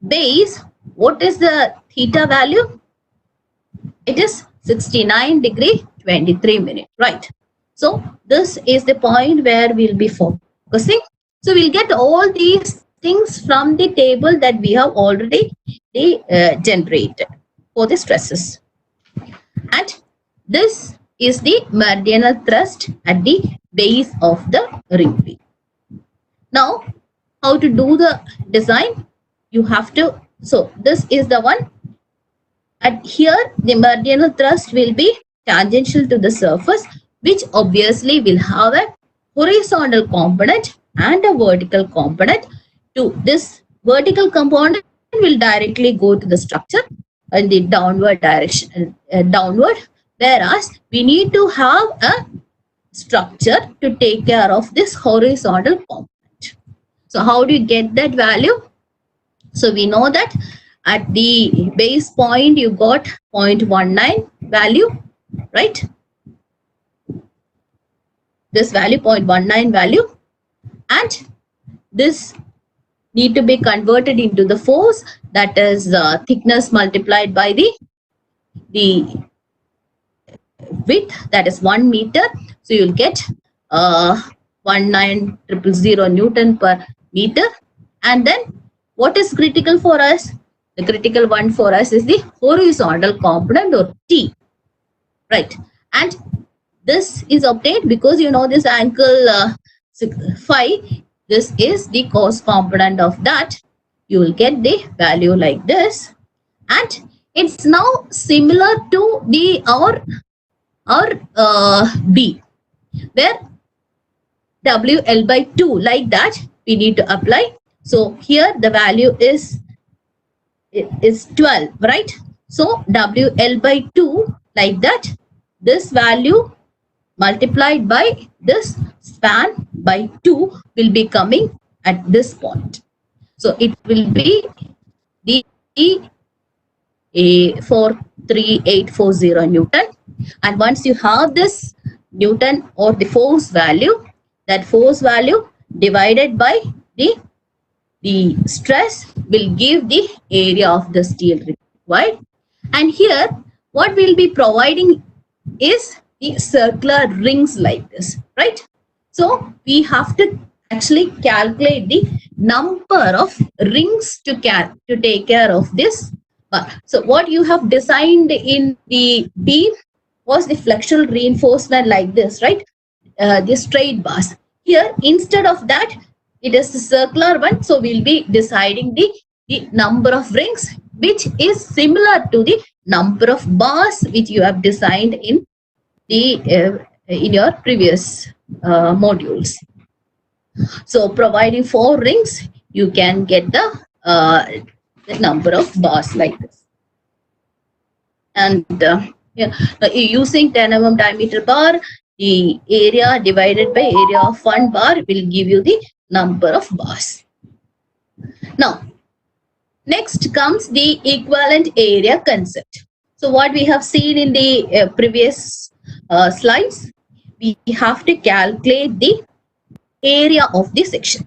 base, what is the theta value? It is 69 degree 23 minute, right? So this is the point where we'll be focusing. So we'll get all these things from the table that we have already generated for the stresses. And this is the meridional thrust at the base of the ring beam. Now, how to do the design? You have to, so this is the one. At here, the meridional thrust will be tangential to the surface, which obviously will have a horizontal component and a vertical component. To this vertical component will directly go to the structure in the downward direction, whereas we need to have a structure to take care of this horizontal component. So how do you get that value? So we know that at the base point you got 0.19 value, right? This value 0.19 value, and this need to be converted into the force, that is thickness multiplied by the width, that is 1 meter. So you'll get 19000 Newton per meter. And then what is critical for us? The critical one for us is the horizontal component, or T, right? And this is obtained because you know this angle phi, this is the cos component of that. You will get the value like this, and it's now similar to the our B, where WL by 2, like that we need to apply. So here the value is 12, right? So WL by 2, like that, this value multiplied by this span by 2 will be coming at this point. So it will be the 43840 Newton. And once you have this Newton or the force value, that force value divided by the stress will give the area of the steel required. And here what we'll be providing is the circular rings like this, right? So we have to actually calculate the number of rings to take care of this bar. So what you have designed in the beam was the flexural reinforcement like this, right? The straight bars. Here, instead of that, it is the circular one. So we'll be deciding the number of rings, which is similar to the number of bars which you have designed in in your previous modules. So providing 4 rings, you can get the number of bars like this. And using 10 mm diameter bar, the area divided by area of 1 bar will give you the number of bars. Now, next comes the equivalent area concept. So what we have seen in the previous slides, we have to calculate the area of the section.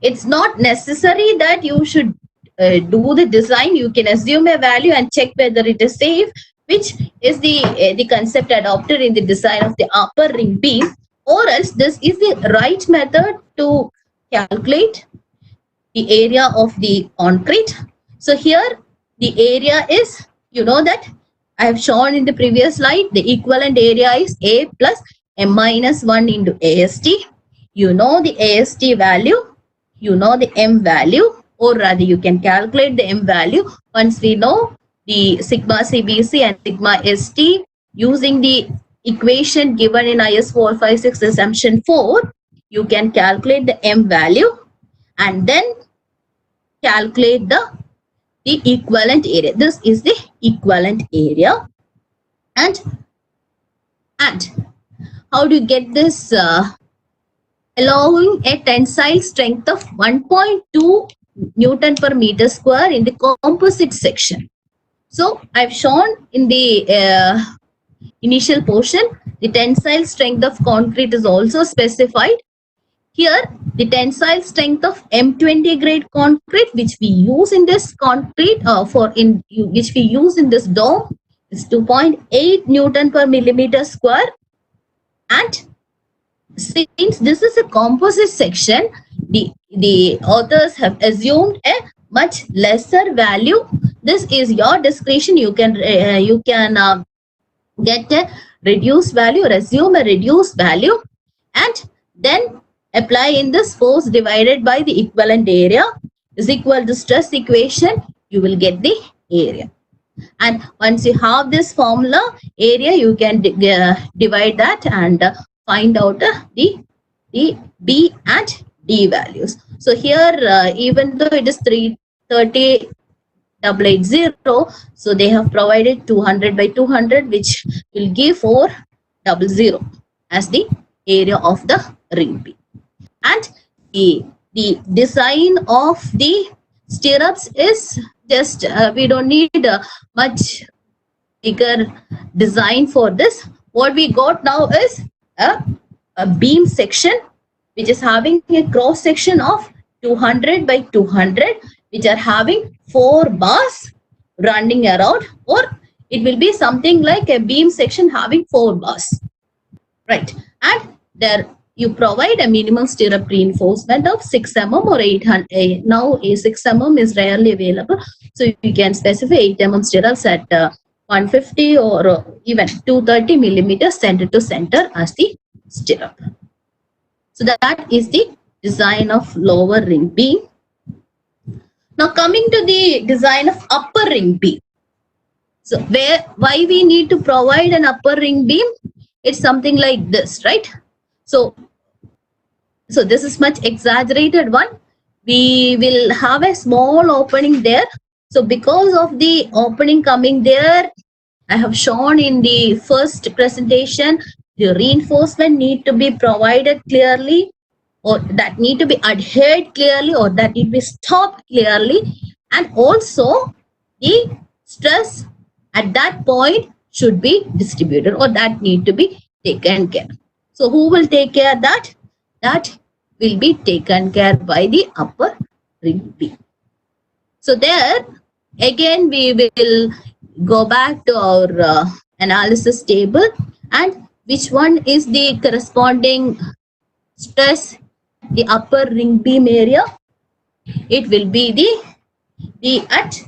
It's not necessary that you should do the design. You can assume a value and check whether it is safe, which is the concept adopted in the design of the upper ring beam, or else this is the right method to calculate the area of the concrete. So here the area is, you know that I have shown in the previous slide, the equivalent area is A plus m minus 1 into AST. You know the AST value, you know the m value, or rather you can calculate the m value. Once we know the sigma CBC and sigma ST using the equation given in IS 456 assumption 4, you can calculate the m value and then calculate the equivalent area. This is the equivalent area. And how do you get this? Allowing a tensile strength of 1.2 Newton per meter square in the composite section. So I've shown in the initial portion, the tensile strength of concrete is also specified. Here, the tensile strength of M20 grade concrete, which we use in this concrete, which we use in this dome, is 2.8 Newton per millimeter square. And since this is a composite section, the authors have assumed a much lesser value. This is your discretion. You can get a reduced value or assume a reduced value, and then apply in this force divided by the equivalent area is equal to stress equation. You will get the area. And once you have this formula area, you can divide that and find out the B and D values. So here, even though it is 330,880, so they have provided 200 by 200, which will give 400 as the area of the ring beam. And the design of the stirrups is just, we don't need much bigger design for this. What we got now is a beam section which is having a cross section of 200 by 200, which are having 4 bars running around, or it will be something like a beam section having 4 bars, right? And there you provide a minimum stirrup reinforcement of 6 mm or 800. Now a 6 mm is rarely available, so you can specify 8 mm stirrups at 150 or even 230 millimeters center to center as the stirrup. So that is the design of lower ring beam. Now coming to the design of upper ring beam. So why we need to provide an upper ring beam? It's something like this, right? So this is much exaggerated one. We will have a small opening there. So because of the opening coming there, I have shown in the first presentation, the reinforcement need to be provided clearly, or that need to be adhered clearly, or that need to be stopped clearly. And also the stress at that point should be distributed, or that need to be taken care. So who will take care of that? That will be taken care by the upper ring beam. So there again we will go back to our analysis table, and which one is the corresponding stress, the upper ring beam area? It will be the at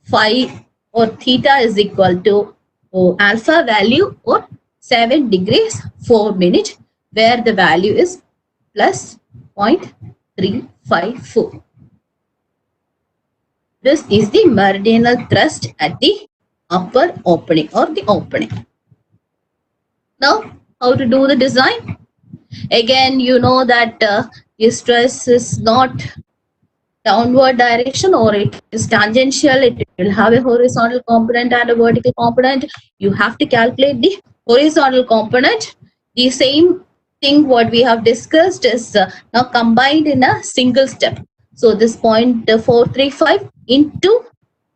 phi or theta is equal to alpha value or 7 degrees 4 minutes, where the value is plus 0.354. This is the meridional thrust at the upper opening or the opening. Now, how to do the design? Again, you know that the stress is not downward direction, or it is tangential. It will have a horizontal component and a vertical component. You have to calculate the horizontal component. The same thing what we have discussed is now combined in a single step. So this 0.435 into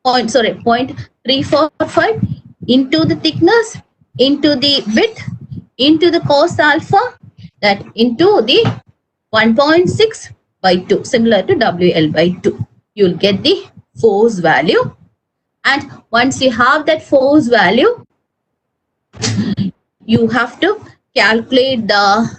0.345 into the thickness, into the width, into the cos alpha, that into the 1.6 by 2, similar to WL by 2. You'll get the force value. And once you have that force value, you have to calculate the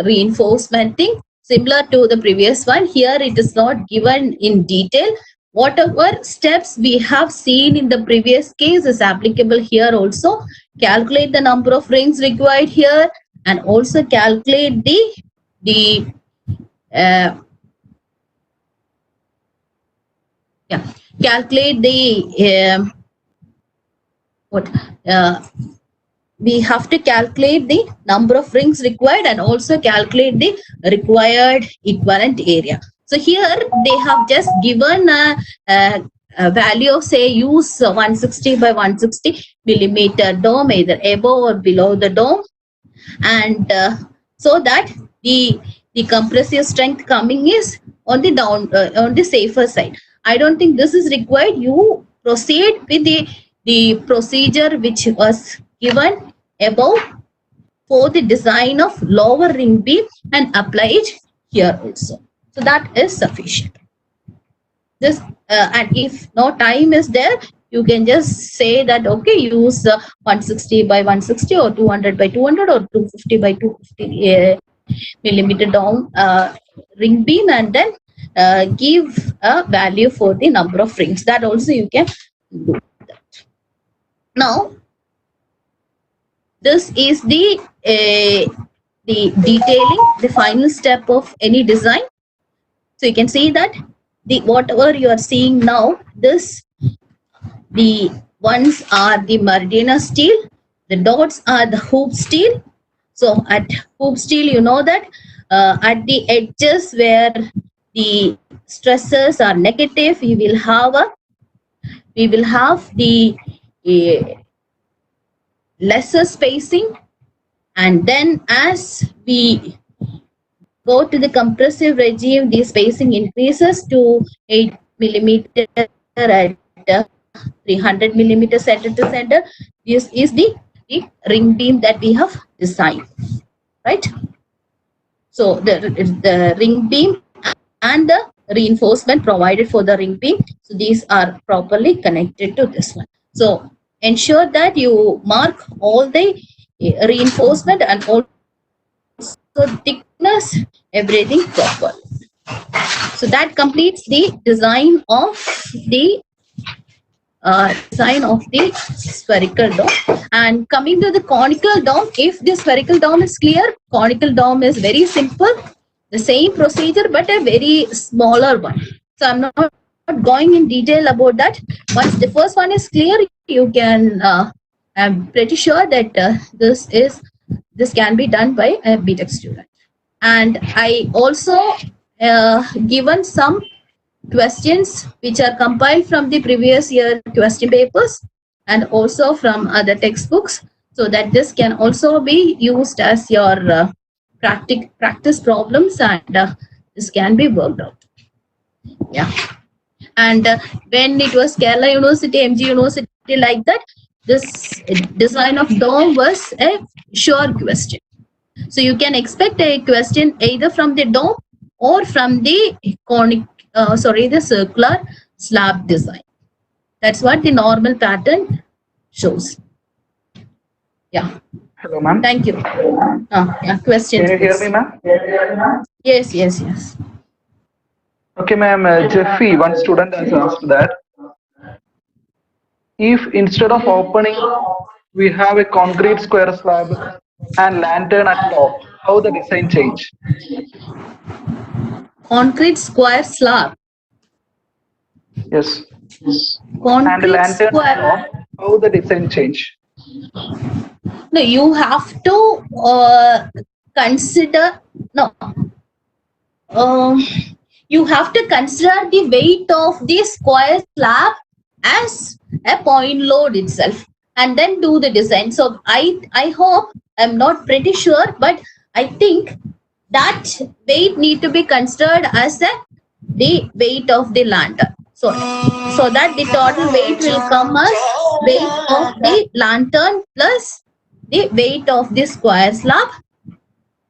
reinforcement thing, similar to the previous one. Here it is not given in detail, whatever steps we have seen in the previous case is applicable here also. Calculate the number of rings required here, and also calculate the calculate the we have to calculate the number of rings required and also calculate the required equivalent area. So here they have just given a value of, say, use 160 by 160 millimeter dome, either above or below the dome, and so that the compressive strength coming is on the on the safer side. I don't think this is required. You proceed with the procedure which was given above for the design of lower ring beam and apply it here also. So that is sufficient. This and if no time is there, you can just say that, okay, use 160 by 160 or 200 by 200 or 250 by 250 millimeter dome ring beam, and then give a value for the number of rings. That also you can do that. Now, this is the detailing, the final step of any design. So you can see that the whatever you are seeing now, the ones are the Meridiana steel, the dots are the hoop steel. So at hoop steel, you know that at the edges where the stresses are negative, we will have the lesser spacing, and then as we go to the compressive regime, the spacing increases to 8 millimeter at 300 millimeter center to center. This is the ring beam that we have designed, right? So the ring beam and the reinforcement provided for the ring beam, so these are properly connected to this one. So ensure that you mark all the reinforcement and also thickness, everything properly. So that completes the design of the spherical dome. And coming to the conical dome, if the spherical dome is clear, conical dome is very simple, the same procedure but a very smaller one. So I'm not going in detail about that. Once the first one is clear, you can I'm pretty sure that this can be done by a BTech student. And I also given some questions which are compiled from the previous year question papers and also from other textbooks, so that this can also be used as your practice problems, and this can be worked out. Yeah. And when it was Kerala University, MG University, like that, this design of dome was a sure question. So you can expect a question either from the dome or from the the circular slab design. That's what the normal pattern shows. Yeah. Hello, ma'am. Thank you. Yeah, questions. Can you hear me, ma'am? Yes. Okay, ma'am. Jeffy, one student has asked that if instead of opening we have a concrete square slab and lantern at top, how the design change? Concrete square slab. Yes. Concrete and lantern square. at top, how the design change? No, you have to consider. No. You have to consider the weight of the square slab as a point load itself, and then do the design. So I hope, I'm not pretty sure, but I think that weight need to be considered as the weight of the lantern. So that the total weight will come as weight of the lantern plus the weight of the square slab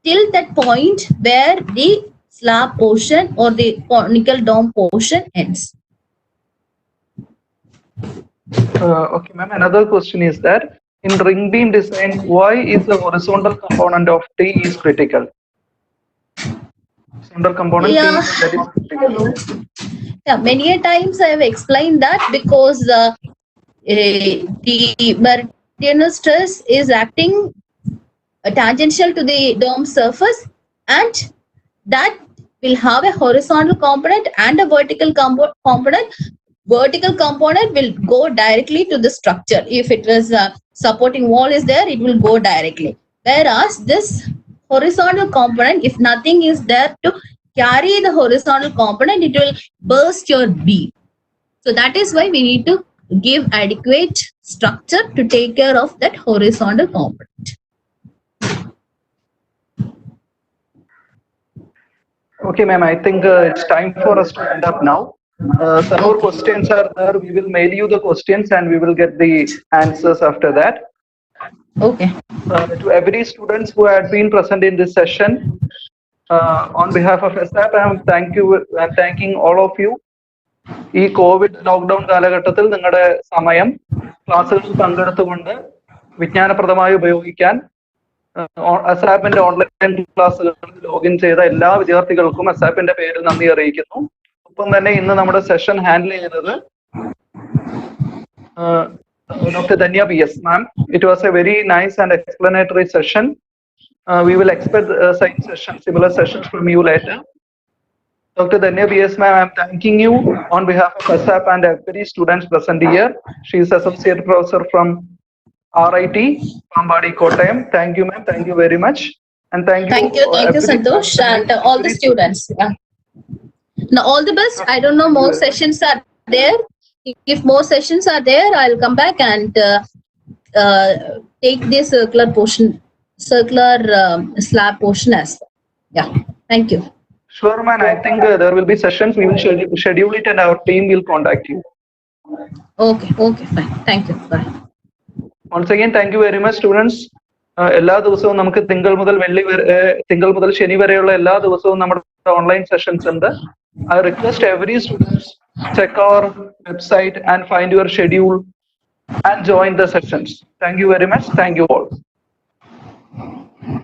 till that point where the slab portion or the conical dome portion ends. Okay, ma'am. Another question is that in ring beam design, why is the horizontal component of T is critical? horizontal component. Yeah. That is critical. Yeah, many a times I have explained that because the meridianal stress is acting tangential to the dome surface, and that will have a horizontal component and a vertical component. Vertical component will go directly to the structure. If it was supporting wall is there, it will go directly. Whereas this horizontal component, if nothing is there to carry the horizontal component, it will burst your beam. So that is why we need to give adequate structure to take care of that horizontal component. Okay, ma'am, I think it's time for us to end up now. Some more questions are there. We will mail you the questions and we will get the answers after that. Okay. To every students who had been present in this session, on behalf of SAP, I'm thanking all of you. ഈ Covid lockdown കാലഘട്ടത്തിൽ നിങ്ങളുടെ സമയം ക്ലാസ്സുകളിൽ പങ്കെടുത്തുകൊണ്ട് വിജ്ഞാനപ്രദമായി ഉപയോഗിക്കാൻ അസാപ്പിന്റെ online ക്ലാസ്സുകളിൽ login ചെയ്ത എല്ലാ വിദ്യാർത്ഥികൾക്കും അസാപ്പിന്റെ പേരിൽ നന്ദി അറിയിക്കുന്നു. ഒപ്പം തന്നെ ഇന്ന് നമ്മുടെ സെഷൻ ഹാൻഡിൽ ചെയ്യുന്നത് Dr. Dhanya PS, ma'am. It was a very nice and explanatory session. We will expect such sessions, similar sessions from you later. Dr. Dhanya PS, ma'am, I'm thanking you on behalf of ASAP and every students present here. She is Associate Professor from RIT, Pambadi, Kottayam. Thank you, ma'am. Thank you very much. And thank you, Santosh, and all the students. Yeah. Now, all the best. I don't know, more sessions are there. If more sessions are there, I'll come back and take the circular slab portion as well. Yeah, thank you. Sure, man. I think there will be sessions. We will schedule it and our team will contact you. Okay, fine. Thank you. Bye. Once again, thank you very much, students. എല്ലാ ദിവസവും നമുക്ക് തിങ്കൾ മുതൽ ശനി വരെയുള്ള എല്ലാ ദിവസവും നമ്മുടെ ഓൺലൈൻ സെഷൻസ് ഉണ്ട്. I request every students check our website and find your schedule and join the sessions. Thank you very much. Thank you all.